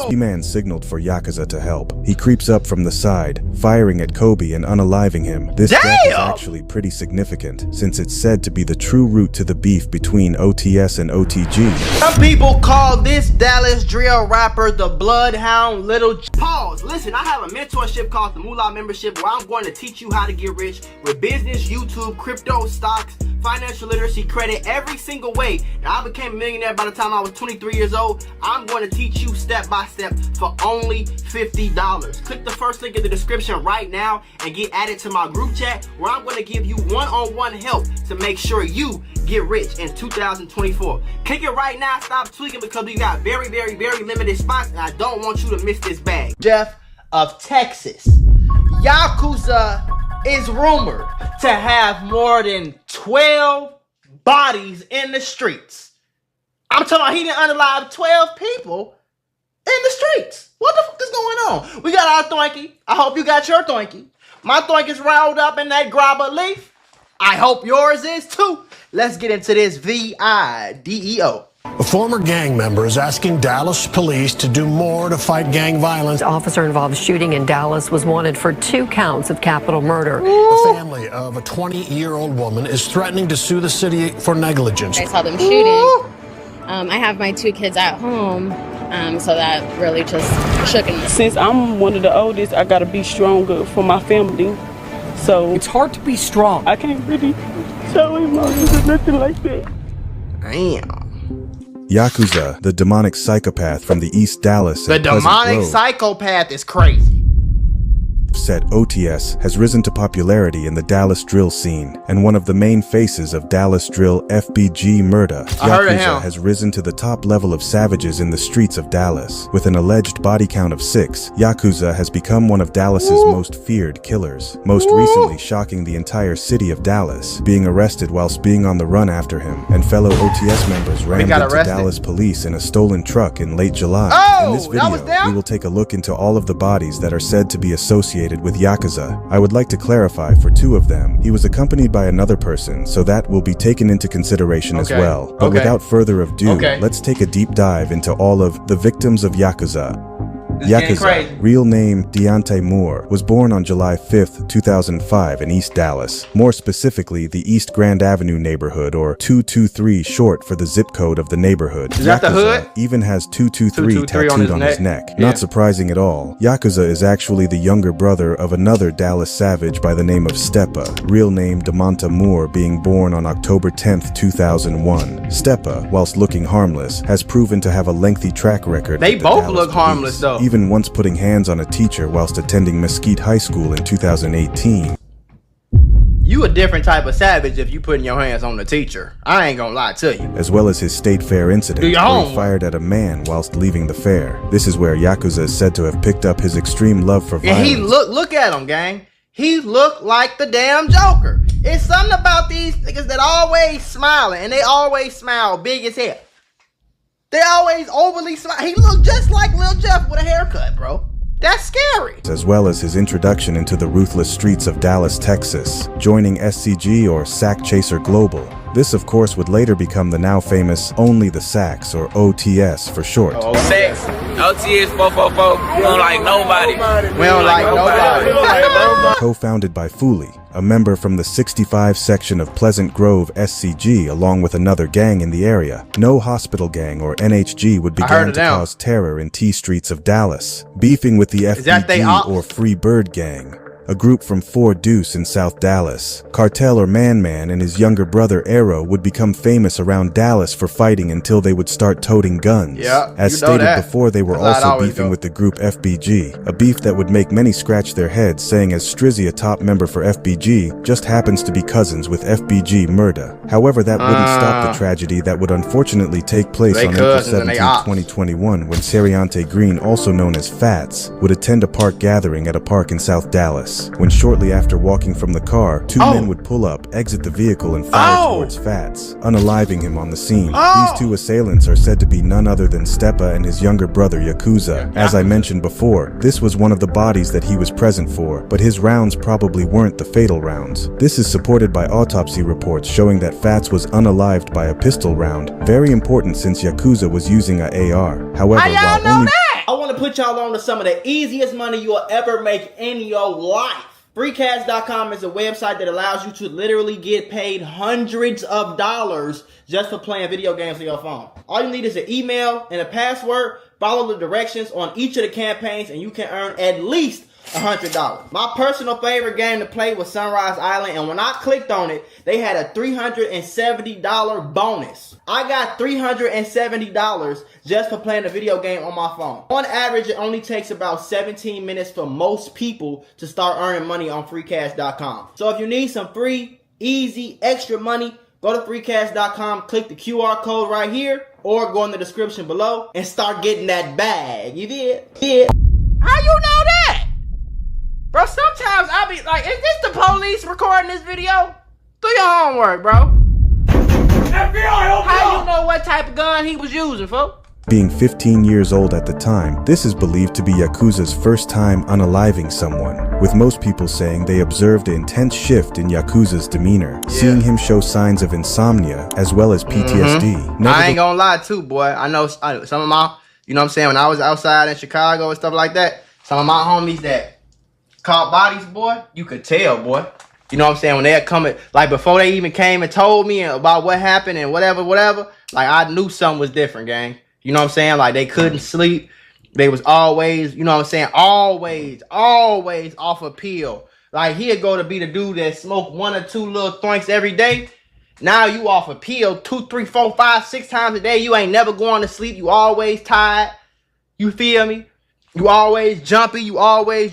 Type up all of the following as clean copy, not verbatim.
The man signaled for Yakuza to help. He creeps up from the side, firing at Kobe and unaliving him. This death is actually pretty significant, since it's said to be the true root to the beef between OTS and OTG. Some people call this Dallas drill rapper the Bloodhound Little Pause. Listen, I have a mentorship called the Moolah Membership where I'm going to teach you how to get rich with business, YouTube, crypto, stocks, financial literacy, credit, every single way. Now, I became a millionaire by the time I was 23 years old. I'm going to teach you step by step for only $50. Click the first link in the description right now and get added to my group chat where I'm going to give you one-on-one help to make sure you get rich in 2024. Click it right now. Stop tweaking because we got very, very, very limited spots and I don't want you to miss this bag. Jeff of Texas. Yakuza is rumored to have more than 12 bodies in the streets. I'm talking about he didn't unalive 12 people in the streets. What the fuck is going on? We got our Thwanky. I hope you got your Thwanky. My Thwank is rolled up in that grabber leaf. I hope yours is too. Let's get into this video. A former gang member is asking Dallas police to do more to fight gang violence. The officer-involved shooting in Dallas was wanted for 2 counts of capital murder. The family of a 20-year-old woman is threatening to sue the city for negligence. I saw them shooting. I have my 2 kids at home, so that really just shook me. Since I'm one of the oldest, I gotta be stronger for my family. So it's hard to be strong. I can't really show emotions or nothing like that. Damn. Yakuza, the demonic psychopath from the East Dallas. The demonic psychopath is crazy. Said OTS has risen to popularity in the Dallas drill scene, and one of the main faces of Dallas drill FBG murder. Yakuza has risen to the top level of savages in the streets of Dallas. With an alleged body count of 6, Yakuza has become one of Dallas's most feared killers, most recently shocking the entire city of Dallas, being arrested whilst being on the run after him, and fellow OTS members rammed into Dallas police in a stolen truck in late July. In this video, we will take a look into all of the bodies that are said to be associated with Yakuza. I would like to clarify for 2 of them, he was accompanied by another person, so that will be taken into consideration as well. But without further ado, let's take a deep dive into all of the victims of Yakuza. Yakuza, real name Deontay Moore, was born on July 5th, 2005 in East Dallas, more specifically the East Grand Avenue neighborhood, or 223 short for the zip code of the neighborhood. Is that the hood? Even has 223 tattooed on his neck. Yeah. Not surprising at all, Yakuza is actually the younger brother of another Dallas savage by the name of Stepa, real name Demonta Moore, being born on October 10th, 2001. Stepa, whilst looking harmless, has proven to have a lengthy track record. They both look harmless though. Even once putting hands on a teacher whilst attending Mesquite High School in 2018. You a different type of savage if you putting your hands on the teacher. I ain't gonna lie to you. As well as his state fair incident where he fired at a man whilst leaving the fair. This is where Yakuza is said to have picked up his extreme love for violence. And he look at him, gang. He looked like the damn Joker. It's something about these niggas that always smiling, and they always smile big as hell. They always overly smile. He looked just like Lil Jeff with a haircut, bro. That's scary. As well as his introduction into the ruthless streets of Dallas, Texas, joining SCG or Sack Chaser Global. This, of course, would later become the now famous Only the Sacks, or OTS for short. Sacks, OTS 444, we don't like nobody. We don't like nobody. Co-founded by Foolie, a member from the 65 section of Pleasant Grove SCG, along with another gang in the area. No Hospital Gang, or NHG, would begin to cause terror in T streets of Dallas, beefing with the FBG or Free Bird Gang, a group from Fort Deuce in South Dallas. Cartel or Man Man and his younger brother Arrow would become famous around Dallas for fighting until they would start toting guns. As stated before, they were also beefing with the group FBG, a beef that would make many scratch their heads, saying as Strizzy, a top member for FBG, just happens to be cousins with FBG Murda. However, that wouldn't stop the tragedy that would unfortunately take place on April 17, 2021, when Seriante Green, also known as Fats, would attend a park gathering at a park in South Dallas. When shortly after walking from the car, 2 men would pull up, exit the vehicle, and fire towards Fats, unaliving him on the scene. These 2 assailants are said to be none other than Stepa and his younger brother Yakuza. As I mentioned before, this was one of the bodies that he was present for, but his rounds probably weren't the fatal rounds. This is supported by autopsy reports showing that Fats was unalived by a pistol round, very important since Yakuza was using a AR. However, I want to y'all on to some of the easiest money you'll ever make in your life. Freecash.com is a website that allows you to literally get paid hundreds of dollars just for playing video games on your phone. All you need is an email and a password. Follow the directions on each of the campaigns and you can earn at least $100. My personal favorite game to play was Sunrise Island, and when I clicked on it, they had a $370 bonus. I got $370 just for playing a video game on my phone. On average, it only takes about 17 minutes for most people to start earning money on freecash.com. So if you need some free, easy, extra money, go to freecash.com, click the QR code right here, or go in the description below and start getting that bag. You did? Yeah. How you know that? Bro, sometimes I be like, is this the police recording this video? Do your homework, bro. FBI, how you know what type of gun he was using, folks? Being 15 years old at the time, this is believed to be Yakuza's first time unaliving someone, with most people saying they observed an intense shift in Yakuza's demeanor, seeing him show signs of insomnia as well as PTSD. I ain't gonna lie too, boy. I know some of my, you know what I'm saying, when I was outside in Chicago and stuff like that, some of my homies that caught bodies, boy, you could tell, boy. You know what I'm saying? When they're coming, like before they even came and told me about what happened and whatever, like I knew something was different, gang. You know what I'm saying? Like they couldn't sleep. They was always, you know what I'm saying? Always off a pill. Like he'd go to be the dude that smoked 1 or 2 little thwinks every day. Now you off a pill 2, 3, 4, 5, 6 times a day. You ain't never going to sleep. You always tired. You feel me? You always jumpy. You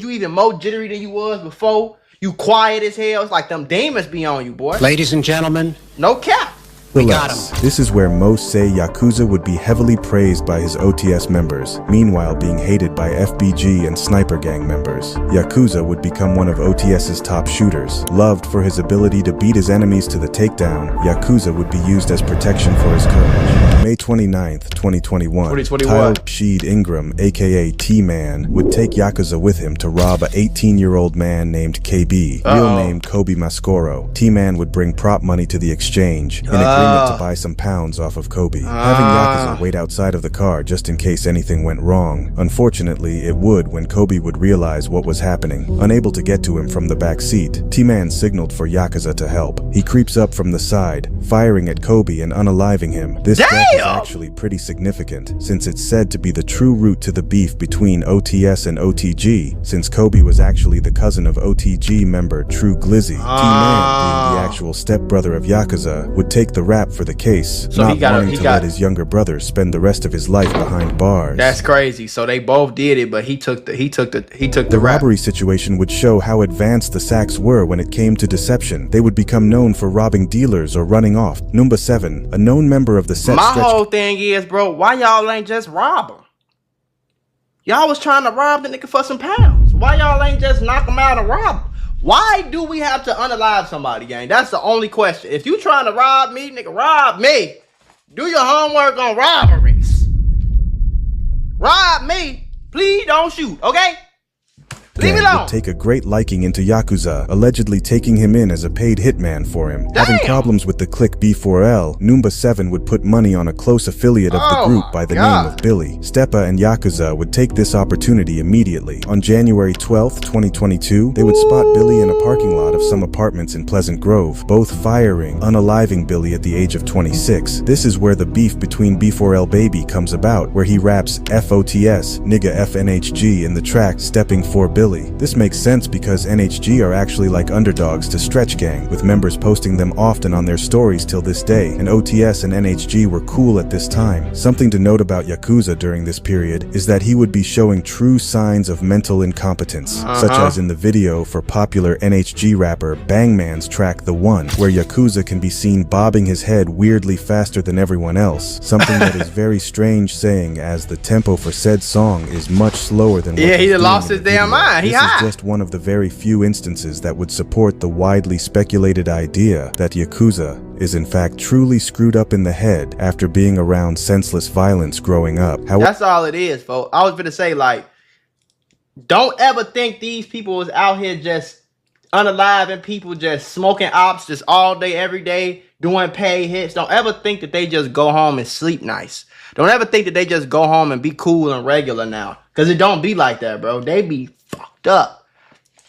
even more jittery than you was before. You quiet as hell. It's like them demons be on you, boy. Ladies and gentlemen, no cap. We got him. This is where most say Yakuza would be heavily praised by his OTS members, meanwhile being hated by FBG and Sniper Gang members. Yakuza would become one of OTS's top shooters. Loved for his ability to beat his enemies to the takedown, Yakuza would be used as protection for his courage. May 29th, 2021, Kyle Sheed Ingram, aka T-Man, would take Yakuza with him to rob a 18-year-old man named KB, real name Kobe Mascoro. T-Man would bring prop money to the exchange, in agreement to buy some pounds off of Kobe, having Yakuza wait outside of the car just in case anything went wrong. Unfortunately, it would when Kobe would realize what was happening. Unable to get to him from the back seat, T-Man signaled for Yakuza to help. He creeps up from the side, firing at Kobe and unaliving him. This death is actually pretty significant, since it's said to be the true root to the beef between OTS and OTG, since Kobe was actually the cousin of OTG member True Glizzy. T-Man, being the actual stepbrother of Yakuza, would take the rap for the case, so not wanting to let his younger brother spend the rest of his life behind bars. That's crazy. So they both did it, but he took the The rap. robbery situation would show how advanced the Sacks were when it came to deception. They would become known for robbing dealers or running off. Number 7, a known member of the set. My whole thing is, bro, why y'all ain't just rob him? Y'all was trying to rob the nigga for some pounds. Why y'all ain't just knock him out and rob him? Why do we have to unalive somebody, gang? That's the only question. If you trying to rob me, nigga, rob me. Do your homework on robberies. Rob me. Please don't shoot, okay? Leave me alone. Would take a great liking into Yakuza, allegedly taking him in as a paid hitman for him. Damn. Having problems with the clique B4L, Numba 7 would put money on a close affiliate of the group by the name of Billy. Steppa and Yakuza would take this opportunity immediately. On January 12th, 2022, they would spot Billy in a parking lot of some apartments in Pleasant Grove, both firing, unaliving Billy at the age of 26. This is where the beef between B4L Baby comes about, where he raps FOTS, nigga FNHG in the track Stepping for Billy. This makes sense because NHG are actually like underdogs to Stretch Gang, with members posting them often on their stories till this day, and OTS and NHG were cool at this time. Something to note about Yakuza during this period is that he would be showing true signs of mental incompetence, such as in the video for popular NHG rapper Bangman's track The One, where Yakuza can be seen bobbing his head weirdly faster than everyone else, something that is very strange, saying as the tempo for said song is much slower than what he lost his damn mind. This is just one of the very few instances that would support the widely speculated idea that Yakuza is in fact truly screwed up in the head after being around senseless violence growing up. That's all it is, folks. I was gonna say, like, don't ever think these people is out here just unaliving people, just smoking ops just all day, every day, doing pay hits. Don't ever think that they just go home and sleep nice. Don't ever think that they just go home and be cool and regular now. Because it don't be like that, bro. They be fucked up.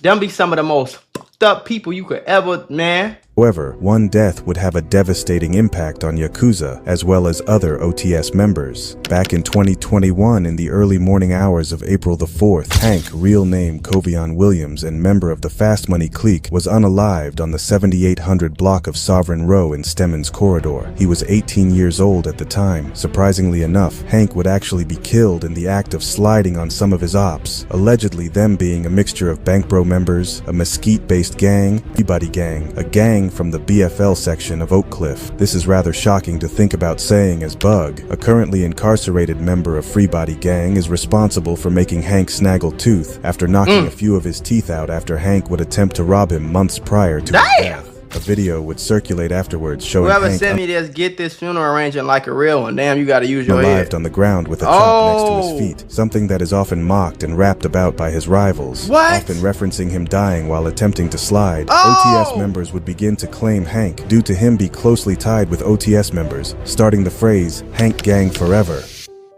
Them be some of the most fucked up people you could ever, man. However, one death would have a devastating impact on Yakuza, as well as other OTS members. Back in 2021, in the early morning hours of April the 4th, Hank, real name Covion Williams and member of the Fast Money clique, was unalived on the 7800 block of Sovereign Row in Stemmons Corridor. He was 18 years old at the time. Surprisingly enough, Hank would actually be killed in the act of sliding on some of his ops, allegedly them being a mixture of Bank Bro members, a Mesquite-based gang, Peabody gang, a gang from the BFL section of Oak Cliff. This is rather shocking to think about saying, as Bug, a currently incarcerated member of Freebody gang, is responsible for making Hank snaggle tooth after knocking a few of his teeth out after Hank would attempt to rob him months prior to his death. A video would circulate afterwards showing whoever Hank sent me this, get this funeral arrangement like a real one. Damn, you gotta use your head. On the ground with a chop next to his feet, something that is often mocked and rapped about by his rivals, often referencing him dying while attempting to slide. OTS members would begin to claim Hank due to him be closely tied with OTS members, starting the phrase, Hank Gang Forever.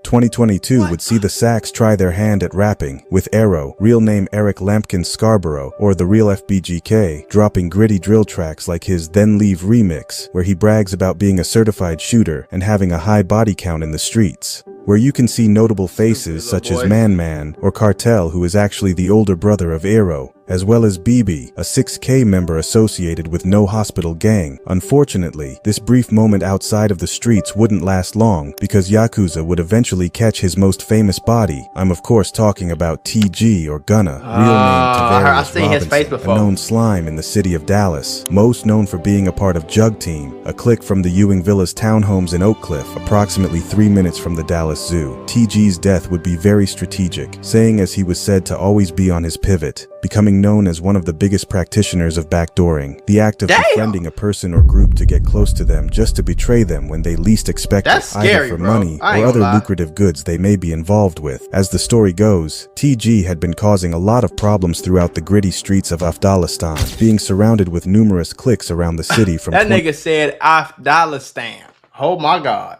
2022 would see the Sacks try their hand at rapping, with Arrow, real name Eric Lampkin Scarborough, or the real FBGK, dropping gritty drill tracks like his Then Leave remix, where he brags about being a certified shooter and having a high body count in the streets. Where you can see notable faces such as Man Man or Cartel, who is actually the older brother of Arrow, as well as BB, a 6K member associated with No Hospital Gang. Unfortunately, this brief moment outside of the streets wouldn't last long because Yakuza would eventually catch his most famous body. I'm of course talking about TG or Gunna, real name Tavarius Robinson, a known slime in the city of Dallas, most known for being a part of Jug Team, a clique from the Ewing Villas townhomes in Oak Cliff, approximately 3 minutes from the Dallas Zoo. TG's death would be very strategic, saying as he was said to always be on his pivot, becoming known as one of the biggest practitioners of backdooring, the act of befriending a person or group to get close to them just to betray them when they least expect it, either for money or other lucrative goods they may be involved with. As the story goes, TG had been causing a lot of problems throughout the gritty streets of Afghanistan, being surrounded with numerous cliques around the city from that nigga said Afghanistan. Oh my god.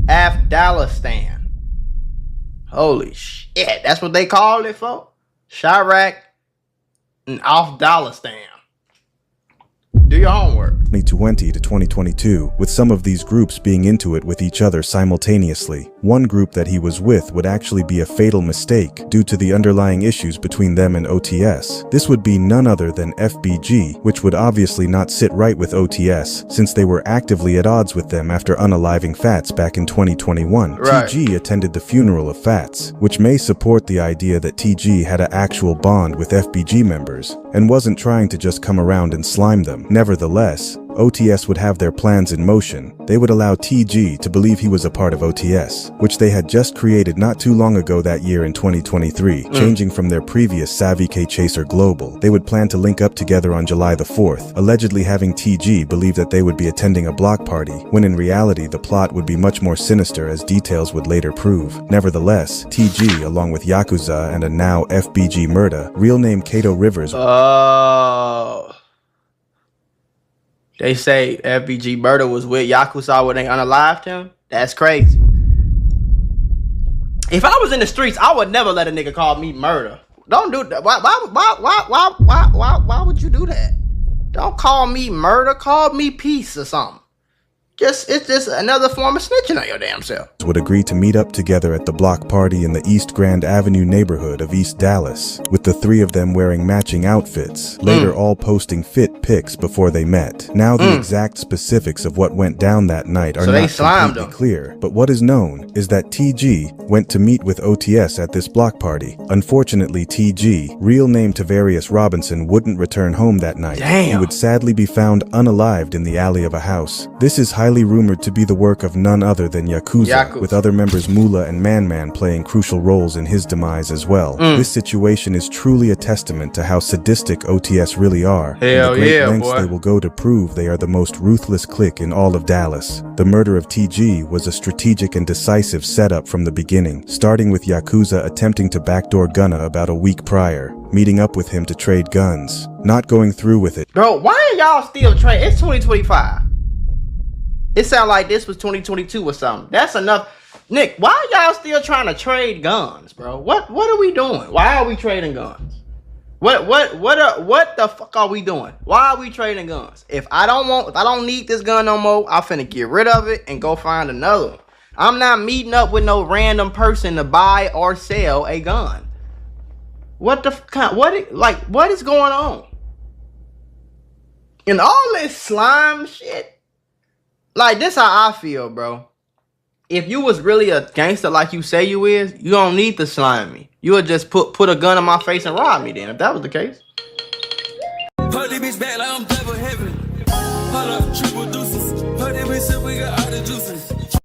Afghanistan. Holy shit. That's what they called it, folks? Chirac and Afghanistan. Do your homework. 2020 to 2022, with some of these groups being into it with each other simultaneously. One group that he was with would actually be a fatal mistake due to the underlying issues between them and OTS. This would be none other than FBG, which would obviously not sit right with OTS since they were actively at odds with them after unaliving Fats back in 2021. TG attended the funeral of Fats, which may support the idea that TG had an actual bond with FBG members and wasn't trying to just come around and slime them. Nevertheless, OTS would have their plans in motion. They would allow TG to believe he was a part of OTS, which they had just created not too long ago that year in 2023, changing from their previous Savvy K Chaser Global. They would plan to link up together on July the 4th, allegedly having TG believe that they would be attending a block party, when in reality the plot would be much more sinister as details would later prove. Nevertheless, TG, along with Yakuza and a now FBG murder, real name Kato Rivers, they say FBG murder was with Yakuza when they unalived him. That's crazy. If I was in the streets, I would never let a nigga call me murder. Don't do that. Why would you do that? Don't call me murder. Call me peace or something. It's just another form of snitching on your damn self. Would agree to meet up together at the block party in the East Grand Avenue neighborhood of East Dallas, with the three of them wearing matching outfits, later all posting fit pics before they met. Now the exact specifics of what went down that night are not completely clear, but what is known is that TG went to meet with OTS at this block party. Unfortunately, TG, real name Tavarius Robinson, wouldn't return home that night. He would sadly be found unalived in the alley of a house. This is highly rumored to be the work of none other than Yakuza, with other members Moolah and Man Man playing crucial roles in his demise as well. This situation is truly a testament to how sadistic OTS really are, and the great lengths they will go to prove they are the most ruthless clique in all of Dallas. The murder of TG was a strategic and decisive setup from the beginning, starting with Yakuza attempting to backdoor Gunna about a week prior, meeting up with him to trade guns, not going through with it. Bro, why are y'all still trading? It's 2025. It sounded like this was 2022 or something. That's enough. Nick, why y'all still trying to trade guns, bro? What are we doing? Why are we trading guns? What the fuck are we doing? Why are we trading guns? If I don't need this gun no more, I'm finna get rid of it and go find another one. I'm not meeting up with no random person to buy or sell a gun. What is going on? And all this slime shit, like this how I feel, bro. If you was really a gangster like you say you is, you don't need to slime me. You would just put a gun in my face and rob me then, if that was the case. Put this bitch back like I'm double heaven. Hold up, triple deuces. Put this bitch up, we got all the juices.